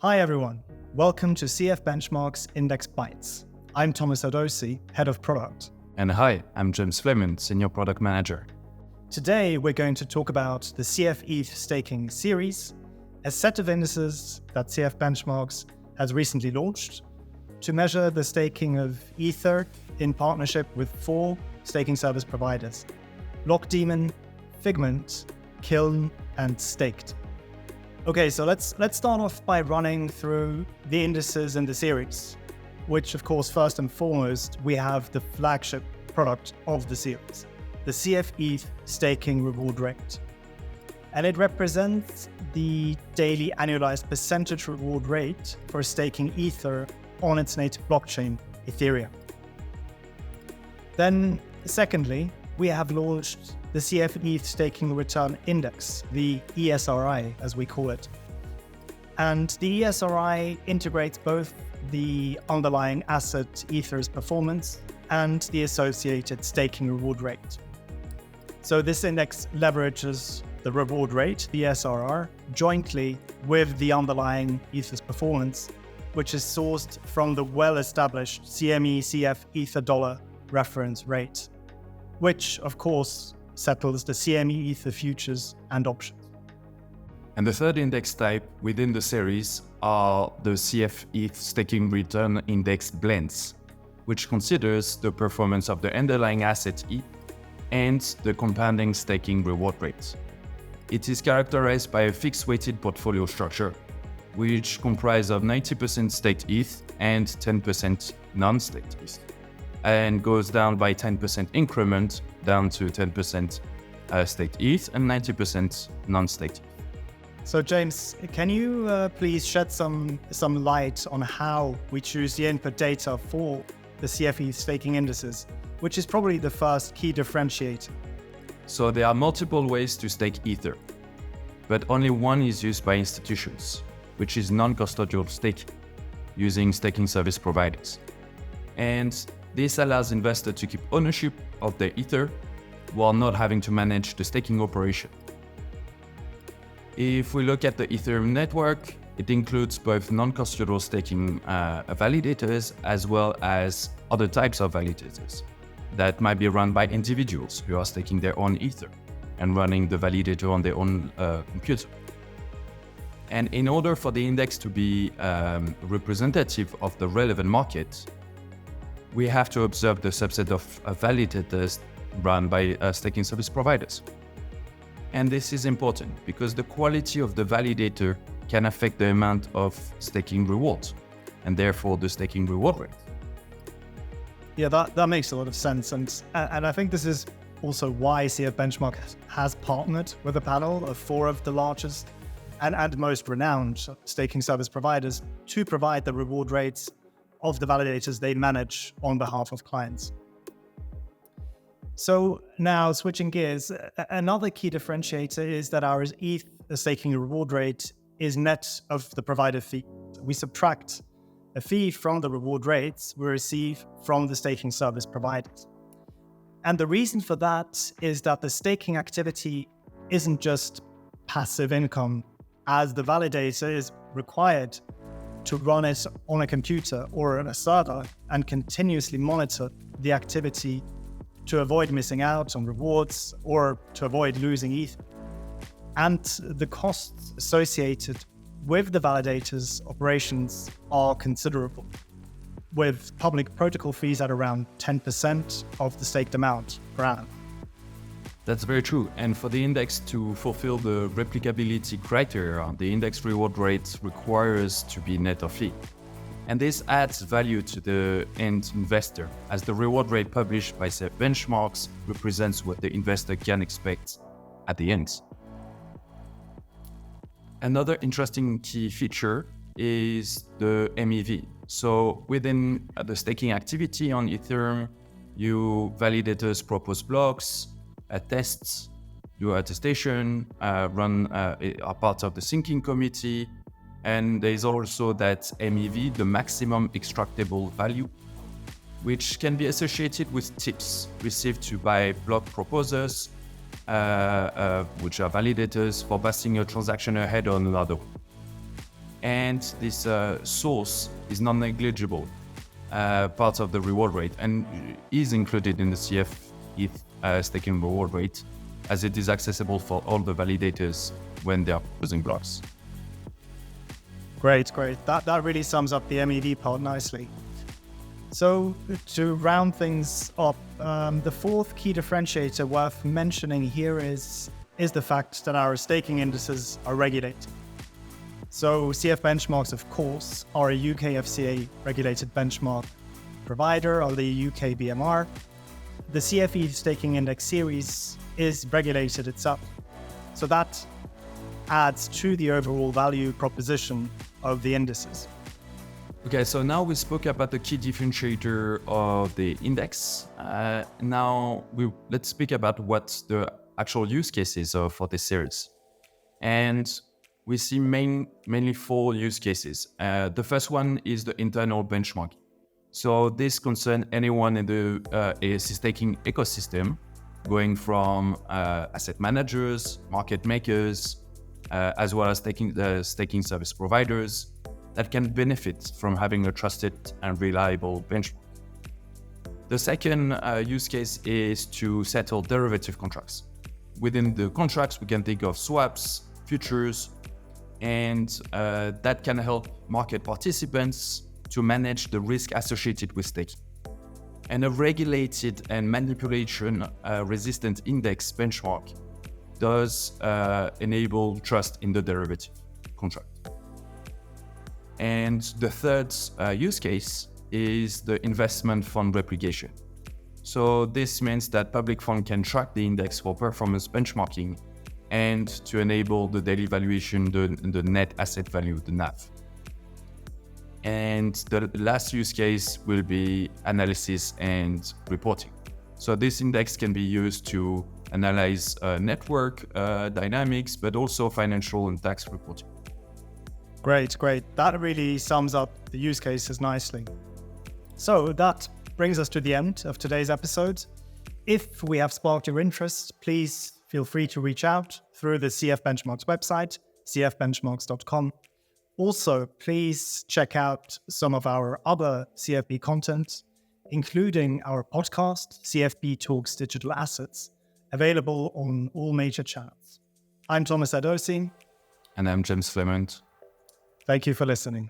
Hi everyone, welcome to CF Benchmarks Index Bytes. I'm Thomas Erdösi, Head of Product. And hi, I'm James Flamant, Senior Product Manager. Today we're going to talk about the CF ETH Staking Series, a set of indices that CF Benchmarks has recently launched to measure the staking of Ether in partnership with 4 staking service providers: Blockdaemon, Figment, Kiln, and Staked. Okay, so let's start off by running through the indices in the series, which of course, first and foremost, we have the flagship product of the series, the CF ETH Staking Reward Rate. And it represents the daily annualized percentage reward rate for staking Ether on its native blockchain, Ethereum. Then, secondly, we have launched the CF ETH Staking Return Index, the ESRI as we call it. And the ESRI integrates both the underlying asset Ether's performance and the associated staking reward rate. So this index leverages the reward rate, the SRR, jointly with the underlying Ether's performance, which is sourced from the well-established CME CF Ether dollar reference rate, which of course settles the CME Ether futures and options. And the third index type within the series are the CF ETH Staking Return Index Blends, which considers the performance of the underlying asset ETH and the compounding staking reward rate. It is characterized by a fixed weighted portfolio structure, which comprises of 90% staked ETH and 10% non-staked ETH, and goes down by 10% increment down to 10% staked ETH and 90% non-staked ETH. So James, can you please shed some light on how we choose the input data for the CF ETH staking indices, which is probably the first key differentiator? So there are multiple ways to stake Ether, but only one is used by institutions, which is non-custodial staking, using staking service providers. And this allows investors to keep ownership of their Ether while not having to manage the staking operation. If we look at the Ethereum network, it includes both non-custodial staking validators as well as other types of validators that might be run by individuals who are staking their own Ether and running the validator on their own computer. And in order for the index to be representative of the relevant market, we have to observe the subset of validators run by staking service providers. And this is important because the quality of the validator can affect the amount of staking rewards and therefore the staking reward rate. Yeah, that makes a lot of sense. And I think this is also why CF Benchmark has partnered with a panel of 4 of the largest and most renowned staking service providers to provide the reward rates of the validators they manage on behalf of clients. So now switching gears, another key differentiator is that our ETH staking reward rate is net of the provider fee. We subtract a fee from the reward rates we receive from the staking service providers. And the reason for that is that the staking activity isn't just passive income, as the validator is required to run it on a computer or on a server and continuously monitor the activity to avoid missing out on rewards or to avoid losing ETH. And the costs associated with the validator's operations are considerable, with public protocol fees at around 10% of the staked amount per annum. That's very true. And for the index to fulfill the replicability criteria, the index reward rate requires to be net of fee. And this adds value to the end investor, as the reward rate published by CF Benchmarks represents what the investor can expect at the end. Another interesting key feature is the MEV. So within the staking activity on Ethereum, validators propose blocks, tests, do attestation, are part of the syncing committee, and there is also that MEV, the maximum extractable value, which can be associated with tips received by block proposers, which are validators for passing a transaction ahead on another one. and this source is non-negligible part of the reward rate and is included in the CF ETH staking reward rate, as it is accessible for all the validators when they are proposing blocks. Great. That really sums up the MEV part nicely. So to round things up, the fourth key differentiator worth mentioning here is the fact that our staking indices are regulated. So CF Benchmarks, of course, are a UK FCA regulated benchmark provider of the UK BMR. The CF ETH Staking Index Series is regulated itself. So that adds to the overall value proposition of the indices. Okay, so now we spoke about the key differentiator of the index. Now let's speak about what the actual use cases are for this series. And we see mainly 4 use cases. The first one is the internal benchmarking. So this concerns anyone in the staking ecosystem, going from asset managers, market makers, as well as staking service providers that can benefit from having a trusted and reliable benchmark. The second use case is to settle derivative contracts. Within the contracts, we can think of swaps, futures, and that can help market participants to manage the risk associated with staking. And a regulated and manipulation-resistant index benchmark does enable trust in the derivative contract. And the third use case is the investment fund replication. So this means that public fund can track the index for performance benchmarking and to enable the daily valuation, the net asset value, the NAV. And the last use case will be analysis and reporting. So this index can be used to analyze network dynamics, but also financial and tax reporting. Great. That really sums up the use cases nicely. So that brings us to the end of today's episode. If we have sparked your interest, please feel free to reach out through the CF Benchmarks website, cfbenchmarks.com. Also, please check out some of our other CFB content, including our podcast, CFB Talks Digital Assets, available on all major channels. I'm Thomas Erdösi. And I'm James Flamant. Thank you for listening.